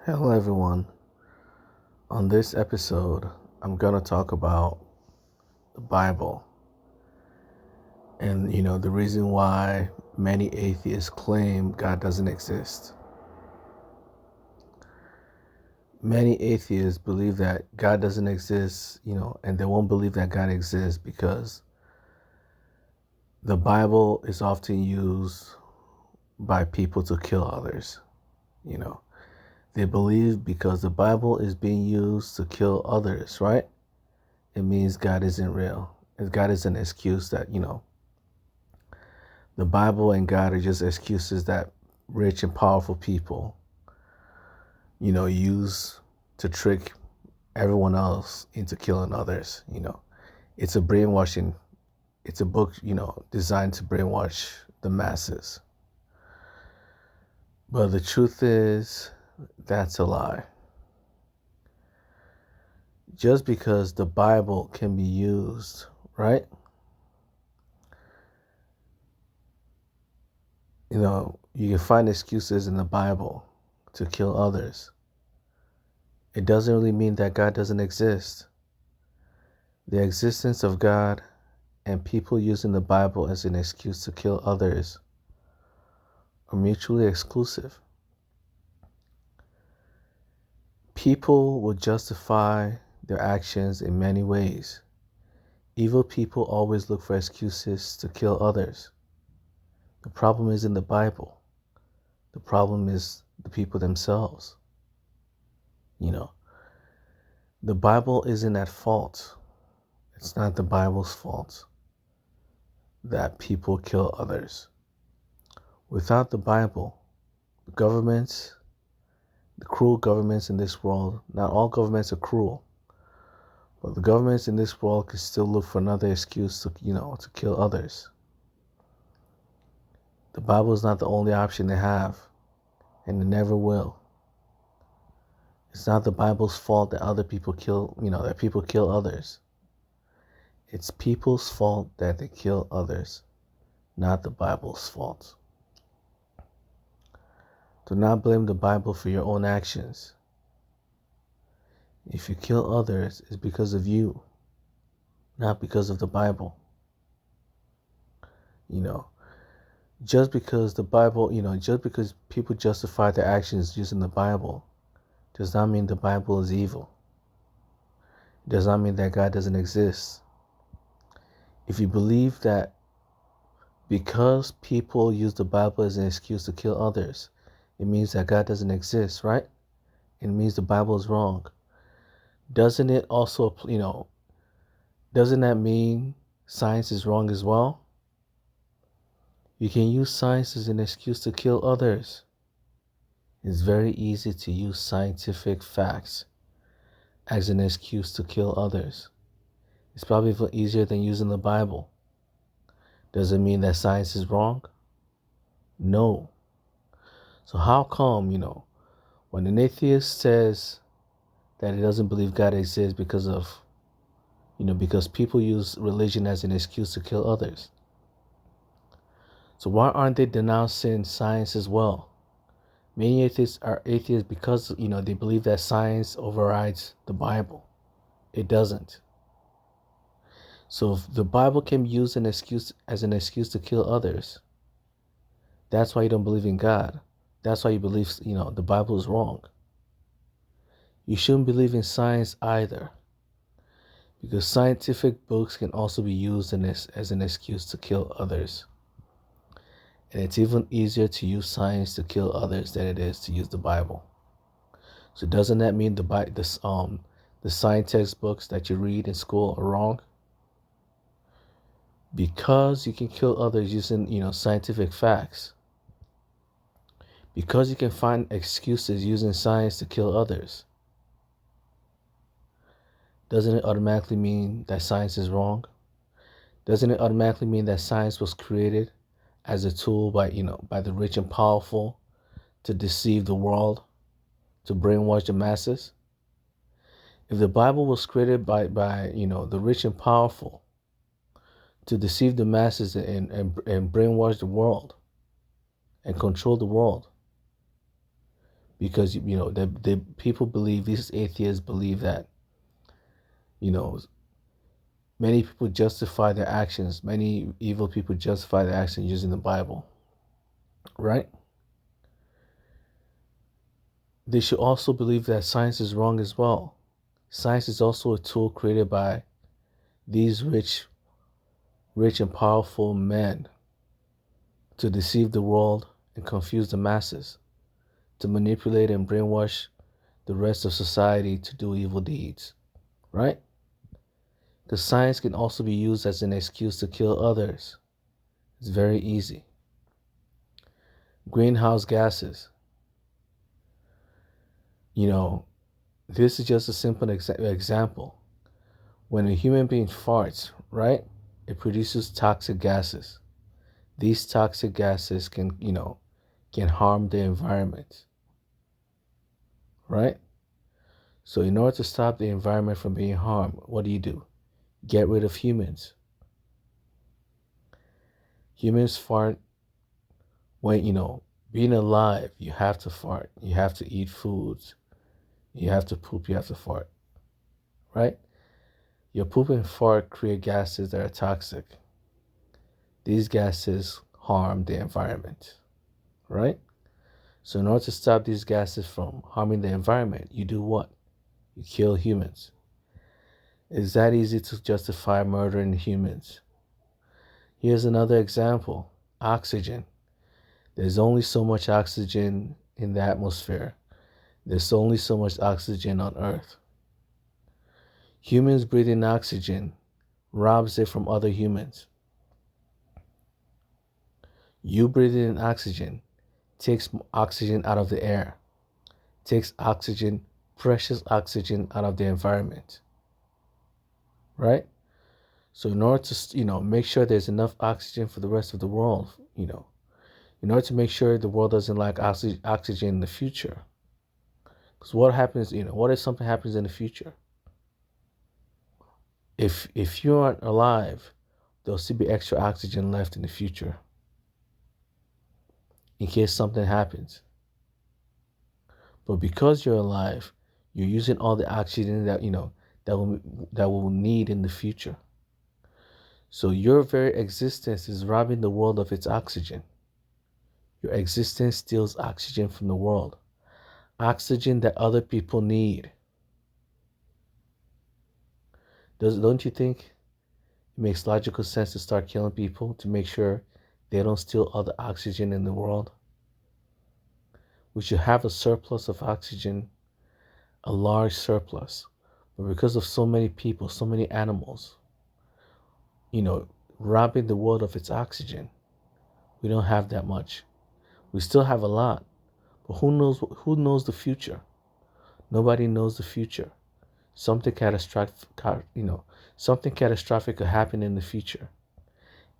Hello, everyone. On this episode, I'm going to talk about the Bible and, the reason why many atheists claim God doesn't exist. Many atheists believe that God doesn't exist, and they won't believe that God exists because the Bible is often used by people to kill others, They believe because the Bible is being used to kill others, right? It means God isn't real. God is an excuse that, the Bible and God are just excuses that rich and powerful people, use to trick everyone else into killing others. It's a brainwashing, it's a book, designed to brainwash the masses. But the truth is, that's a lie. Just because the Bible can be used, right? You can find excuses in the Bible to kill others. It doesn't really mean that God doesn't exist. The existence of God and people using the Bible as an excuse to kill others are mutually exclusive. People will justify their actions in many ways. Evil people always look for excuses to kill others. The problem isn't the Bible. The problem is the people themselves. The Bible isn't at fault. It's not the Bible's fault that people kill others. Without the Bible, the governments, the cruel governments in this world, not all governments are cruel, but the governments in this world can still look for another excuse to kill others. The Bible is not the only option they have, and it never will. It's not the Bible's fault that other people that people kill others. It's people's fault that they kill others, not the Bible's fault. Do not blame the Bible for your own actions. If you kill others, it's because of you, not because of the Bible. Just because the Bible, just because people justify their actions using the Bible, does not mean the Bible is evil. It does not mean that God doesn't exist. If you believe that because people use the Bible as an excuse to kill others, it means that God doesn't exist, right? It means the Bible is wrong. Doesn't it also, doesn't that mean science is wrong as well? You can use science as an excuse to kill others. It's very easy to use scientific facts as an excuse to kill others. It's probably even easier than using the Bible. Does it mean that science is wrong? No. So how come, when an atheist says that he doesn't believe God exists because people use religion as an excuse to kill others? So why aren't they denouncing science as well? Many atheists are atheists because, they believe that science overrides the Bible. It doesn't. So if the Bible can be used as an excuse to kill others, that's why you don't believe in God. That's why you believe, the Bible is wrong. You shouldn't believe in science either, because scientific books can also be used as an excuse to kill others. And it's even easier to use science to kill others than it is to use the Bible. So doesn't that mean the science textbooks that you read in school are wrong? Because you can kill others using, scientific facts. Because you can find excuses using science to kill others. Doesn't it automatically mean that science is wrong? Doesn't it automatically mean that science was created as a tool by the rich and powerful to deceive the world, to brainwash the masses? If the Bible was created by the rich and powerful to deceive the masses and brainwash the world and control the world, because the people believe, these atheists believe that you know many people justify their actions, many evil people justify their actions using the Bible, right? They should also believe that science is wrong as well. Science is also a tool created by these rich and powerful men to deceive the world and confuse the masses, to manipulate and brainwash the rest of society to do evil deeds, right? The science can also be used as an excuse to kill others. It's very easy. Greenhouse gases. This is just a simple example. When a human being farts, right, it produces toxic gases. These toxic gases can harm the environment, right? So in order to stop the environment from being harmed, what do? Get rid of humans. Humans fart when, being alive, you have to fart. You have to eat foods. You have to poop, you have to fart, right? Your poop and fart create gases that are toxic. These gases harm the environment, right? So in order to stop these gases from harming the environment, you do what? You kill humans. Is that easy to justify murdering humans? Here's another example. Oxygen. There's only so much oxygen in the atmosphere. There's only so much oxygen on Earth. Humans breathing oxygen robs it from other humans. You breathing in oxygen takes oxygen out of the air, takes oxygen, precious oxygen out of the environment, right? So in order to, make sure there's enough oxygen for the rest of the world, in order to make sure the world doesn't lack oxygen in the future, because what happens, what if something happens in the future? If you aren't alive, there'll still be extra oxygen left in the future in case something happens. But because you're alive, you're using all the oxygen that we'll need in the future. So your very existence is robbing the world of its oxygen. Your existence steals oxygen from the world. Oxygen that other people need. Don't you think it makes logical sense to start killing people to make sure they don't steal all the oxygen in the world? We should have a surplus of oxygen, a large surplus. But because of so many people, so many animals, robbing the world of its oxygen, we don't have that much. We still have a lot, but who knows the future? Nobody knows the future. Something catastrophic could happen in the future,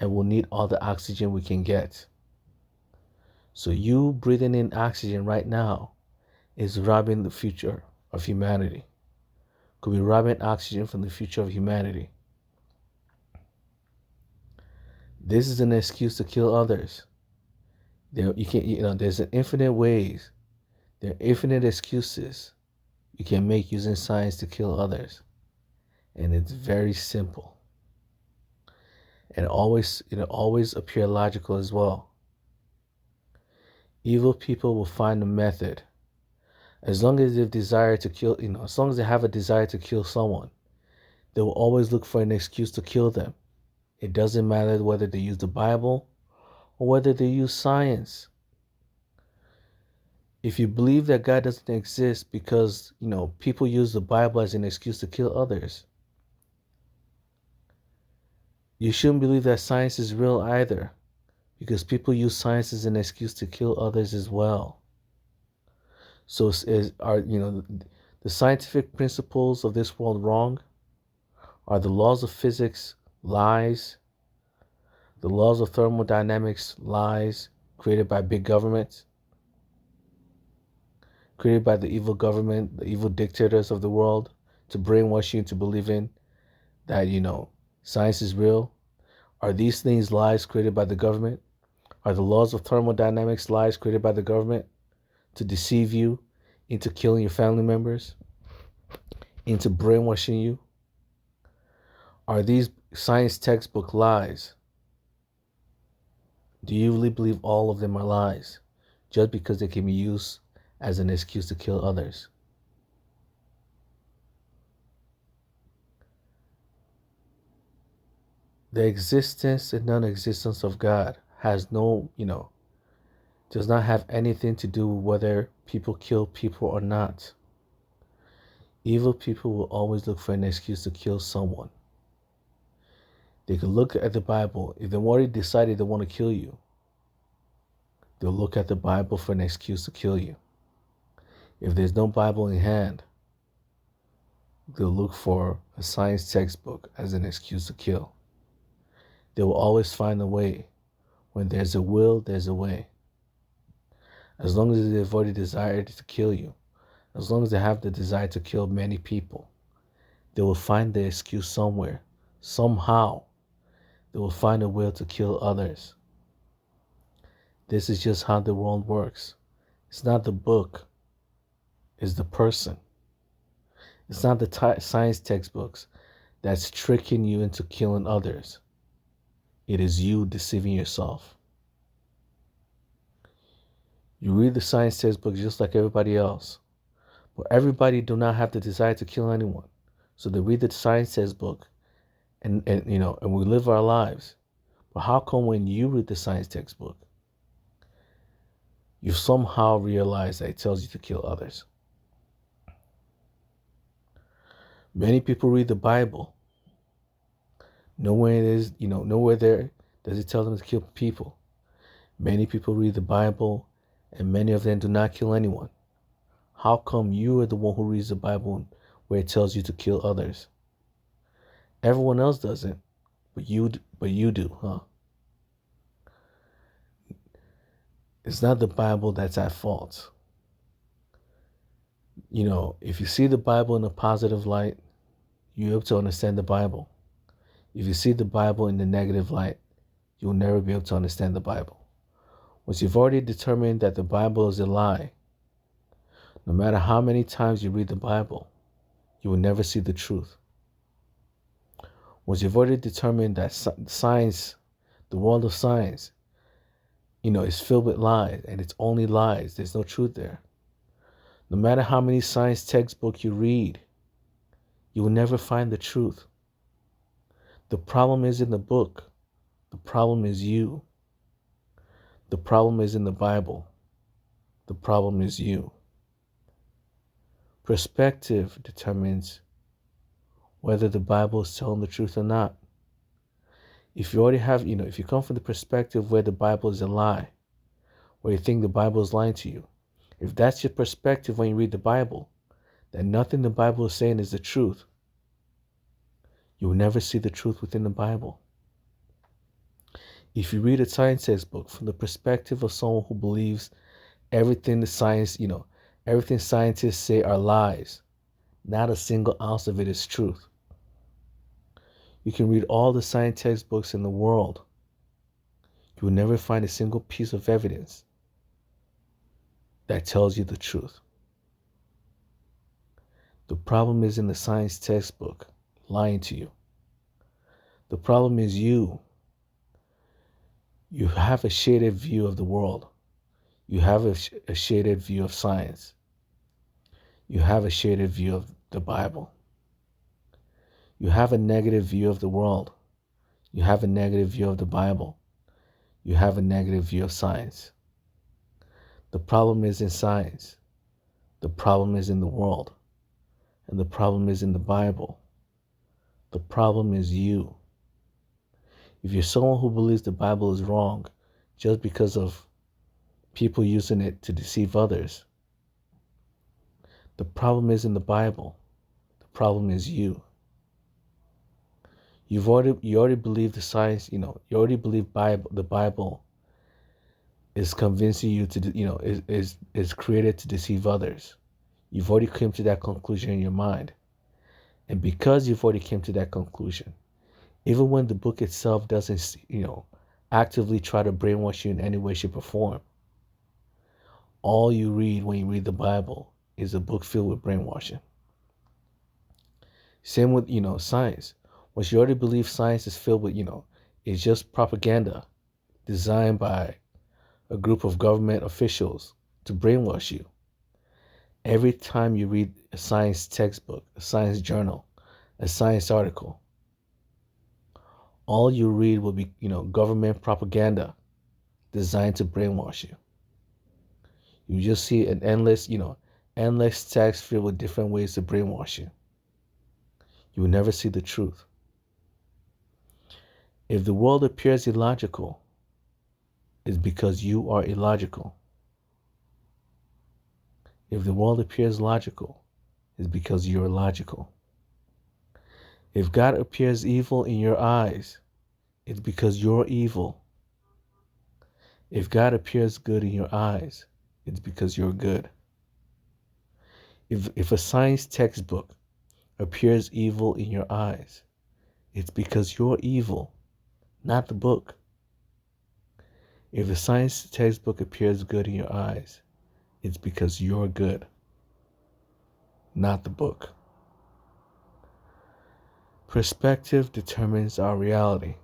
and we'll need all the oxygen we can get. So you breathing in oxygen right now is robbing the future of humanity. Could be robbing oxygen from the future of humanity. This is an excuse to kill others. There's infinite ways. There are infinite excuses you can make using science to kill others. And it's very simple. And always appear logical as well. Evil people will find a method. As long as they as long as they have a desire to kill someone, they will always look for an excuse to kill them. It doesn't matter whether they use the Bible or whether they use science. If you believe that God doesn't exist because, people use the Bible as an excuse to kill others, you shouldn't believe that science is real either, because people use science as an excuse to kill others as well. So are the scientific principles of this world wrong? Are the laws of physics lies? The laws of thermodynamics lies created by big government? Created by the evil government, the evil dictators of the world, to brainwash you into believing that, science is real? Are these things lies created by the government? Are the laws of thermodynamics lies created by the government to deceive you into killing your family members, into brainwashing you? Are these science textbook lies? Do you really believe all of them are lies just because they can be used as an excuse to kill others? The existence and non-existence of God has no, does not have anything to do with whether people kill people or not. Evil people will always look for an excuse to kill someone. They could look at the Bible. If they've already decided they want to kill you, they'll look at the Bible for an excuse to kill you. If there's no Bible in hand, they'll look for a science textbook as an excuse to kill. They will always find a way. When there's a will, there's a way. As long as they've already desired to kill you, as long as they have the desire to kill many people, they will find the excuse somewhere. Somehow, they will find a will to kill others. This is just how the world works. It's not the book, it's the person. It's not the science textbooks that's tricking you into killing others. It is you deceiving yourself. You read the science textbook just like everybody else. But everybody do not have the desire to kill anyone. So they read the science textbook and we live our lives. But how come when you read the science textbook, you somehow realize that it tells you to kill others? Many people read the Bible. Nowhere there does it tell them to kill people. Many people read the Bible and many of them do not kill anyone. How come you are the one who reads the Bible where it tells you to kill others? Everyone else doesn't, but you do, huh? It's not the Bible that's at fault. If you see the Bible in a positive light, you're able to understand the Bible. If you see the Bible in the negative light, you'll never be able to understand the Bible. Once you've already determined that the Bible is a lie, no matter how many times you read the Bible, you will never see the truth. Once you've already determined that science, the world of science, is filled with lies and it's only lies, there's no truth there. No matter how many science textbooks you read, you will never find the truth. The problem is in the book. The problem is you. The problem is in the Bible. The problem is you. Perspective determines whether the Bible is telling the truth or not. If you already have, if you come from the perspective where the Bible is a lie, where you think the Bible is lying to you, if that's your perspective when you read the Bible, then nothing the Bible is saying is the truth, you will never see the truth within the Bible. If you read a science textbook from the perspective of someone who believes everything everything scientists say are lies, not a single ounce of it is truth. You can read all the science textbooks in the world. You will never find a single piece of evidence that tells you the truth. The problem is in the science textbook lying to you. The problem is you. You have a shaded view of the world. You have a shaded view of science. You have a shaded view of the Bible. You have a negative view of the world. You have a negative view of the Bible. You have a negative view of science. The problem is in science. The problem is in the world. And the problem is in the Bible. The problem is you. If you're someone who believes the Bible is wrong just because of people using it to deceive others, the problem is in the Bible. The problem is you. You already believe the science, you already believe the Bible is convincing you to, is created to deceive others. You've already come to that conclusion in your mind. And because you've already come to that conclusion, even when the book itself doesn't, actively try to brainwash you in any way, shape, or form, all you read when you read the Bible is a book filled with brainwashing. Same with, science. Once you already believe science is filled with, it's just propaganda designed by a group of government officials to brainwash you. Every time you read a science textbook, a science journal, a science article, all you read will be, government propaganda designed to brainwash you. You just see an endless text filled with different ways to brainwash you. You will never see the truth. If the world appears illogical, it's because you are illogical. If the world appears logical, it's because you're logical. If God appears evil in your eyes, it's because you're evil. If God appears good in your eyes, it's because you're good. If a science textbook appears evil in your eyes, it's because you're evil, not the book. If a science textbook appears good in your eyes, it's because you're good, not the book. Perspective determines our reality.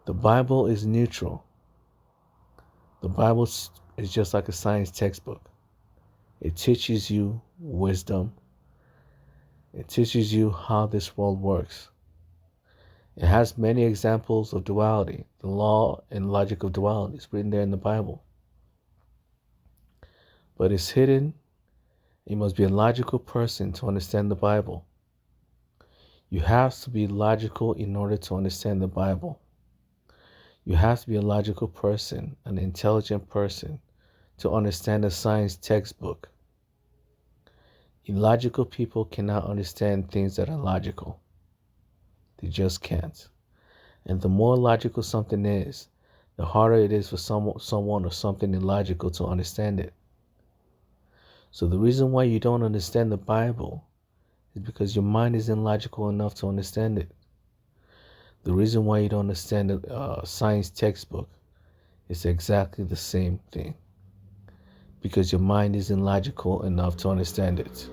The Bible is neutral. The Bible is just like a science textbook. It teaches you wisdom. It teaches you how this world works. It has many examples of duality. The law and logic of duality is written there in the Bible. But it's hidden. You must be a logical person to understand the Bible. You have to be logical in order to understand the Bible. You have to be a logical person, an intelligent person, to understand a science textbook. Illogical people cannot understand things that are logical. They just can't. And the more logical something is, the harder it is for someone or something illogical to understand it. So the reason why you don't understand the Bible is because your mind isn't logical enough to understand it. The reason why you don't understand a science textbook is exactly the same thing. Because your mind isn't logical enough to understand it.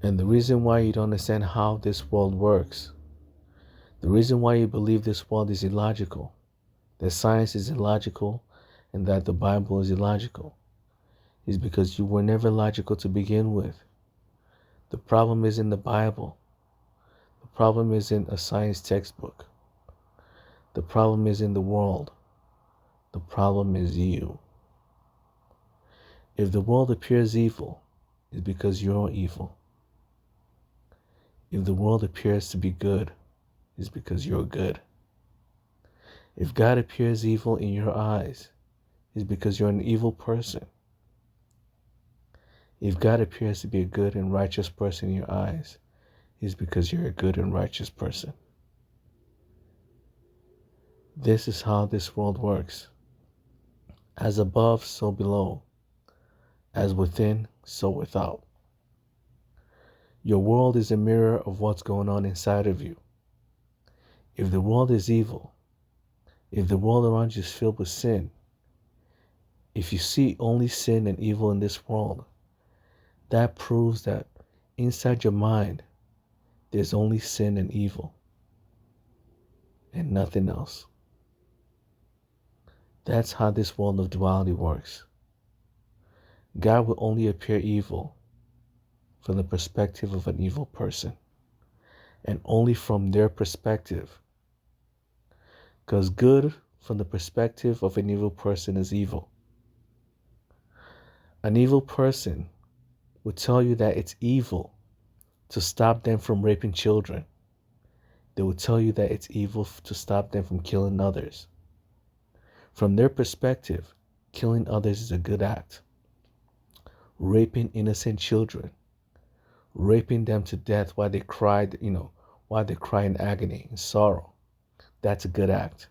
And the reason why you don't understand how this world works, the reason why you believe this world is illogical, that science is illogical, and that the Bible is illogical, is because you were never logical to begin with. The problem isn't the Bible. The problem isn't a science textbook. The problem isn't the world. The problem is you. If the world appears evil, it's because you're evil. If the world appears to be good, it's because you're good. If God appears evil in your eyes, it's because you're an evil person. If God appears to be a good and righteous person in your eyes, it's because you're a good and righteous person. This is how this world works. As above, so below. As within, so without. Your world is a mirror of what's going on inside of you. If the world is evil, if the world around you is filled with sin, if you see only sin and evil in this world, that proves that inside your mind, there's only sin and evil and nothing else. That's how this world of duality works. God will only appear evil from the perspective of an evil person, and only from their perspective. Because good from the perspective of an evil person is evil. An evil person will tell you that it's evil to stop them from raping children. They will tell you that it's evil to stop them from killing others. From their perspective, killing others is a good act. Raping innocent children, raping them to death while they cried, while they cry in agony and sorrow, that's a good act.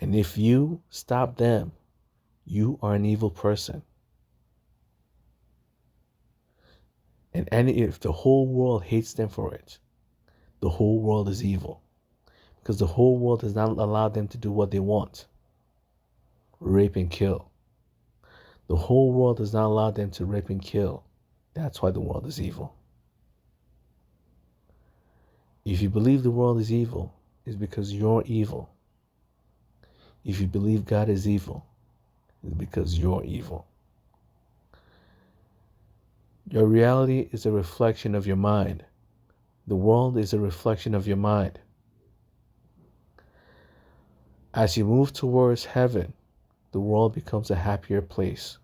And if you stop them, you are an evil person. And if the whole world hates them for it, the whole world is evil. Because the whole world does not allow them to do what they want. Rape and kill. The whole world does not allow them to rape and kill. That's why the world is evil. If you believe the world is evil, it's because you're evil. If you believe God is evil, it's because you're evil. Your reality is a reflection of your mind. The world is a reflection of your mind. As you move towards heaven, the world becomes a happier place.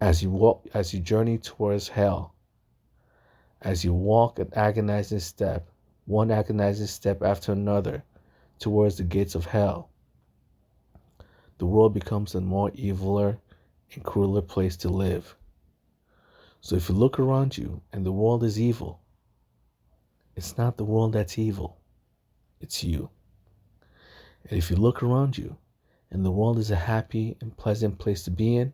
As you journey towards hell, as you walk an agonizing step, one agonizing step after another, towards the gates of hell, the world becomes a more eviler and crueler place to live. So if you look around you and the world is evil, it's not the world that's evil, it's you. And if you look around you and the world is a happy and pleasant place to be in,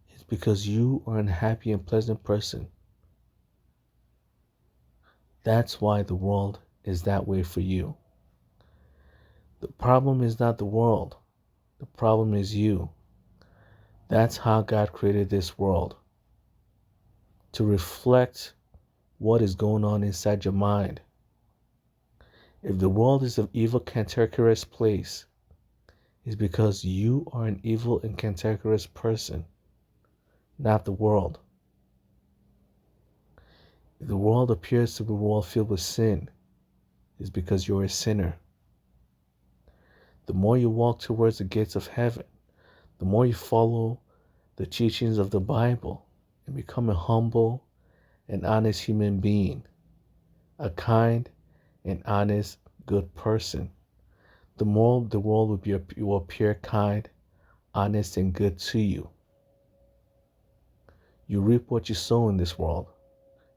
it's because you are a happy and pleasant person. That's why the world is that way for you. The problem is not the world. The problem is you. That's how God created this world. To reflect what is going on inside your mind. If the world is an evil, cantankerous place, it's because you are an evil and cantankerous person, not the world. If the world appears to be a world filled with sin, it's because you're a sinner. The more you walk towards the gates of heaven, the more you follow the teachings of the Bible and become a humble and honest human being, a kind and honest, good person, the more the world will appear kind, honest, and good to you. You reap what you sow in this world,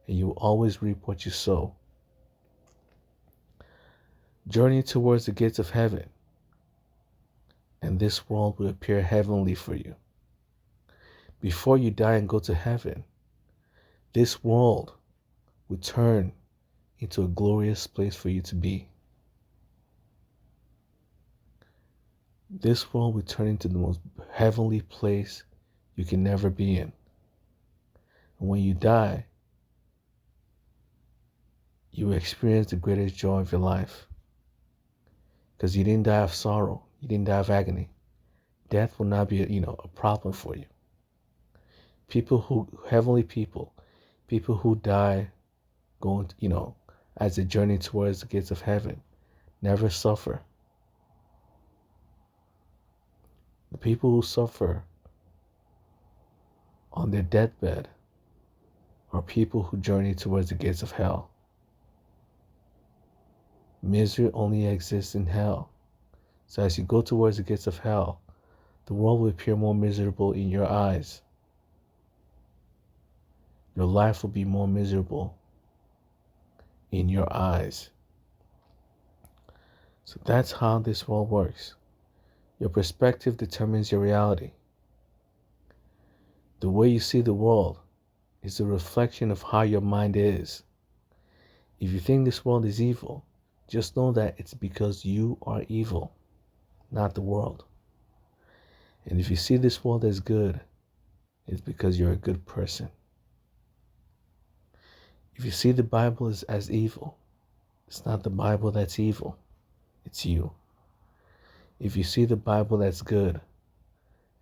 and you will always reap what you sow. Journey towards the gates of heaven, and this world will appear heavenly for you. Before you die and go to heaven, this world will turn into a glorious place for you to be. This world will turn into the most heavenly place you can never be in. And when you die, you will experience the greatest joy of your life. Because you didn't die of sorrow. You didn't die of agony. Death will not be a problem for you. Heavenly people who die going, as they journey towards the gates of heaven, never suffer. The people who suffer on their deathbed are people who journey towards the gates of hell. Misery only exists in hell. So as you go towards the gates of hell, the world will appear more miserable in your eyes. Your life will be more miserable in your eyes. So that's how this world works. Your perspective determines your reality. The way you see the world is a reflection of how your mind is. If you think this world is evil, just know that it's because you are evil, not the world. And if you see this world as good, it's because you're a good person. If you see the Bible as evil, it's not the Bible that's evil, it's you. If you see the Bible that's good,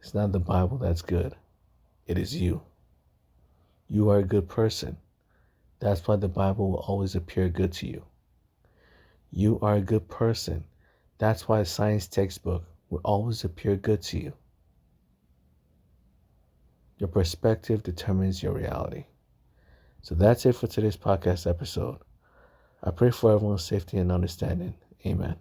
it's not the Bible that's good, it is you. You are a good person. That's why the Bible will always appear good to you. You are a good person. That's why a science textbook will always appear good to you. Your perspective determines your reality. So that's it for today's podcast episode. I pray for everyone's safety and understanding. Amen.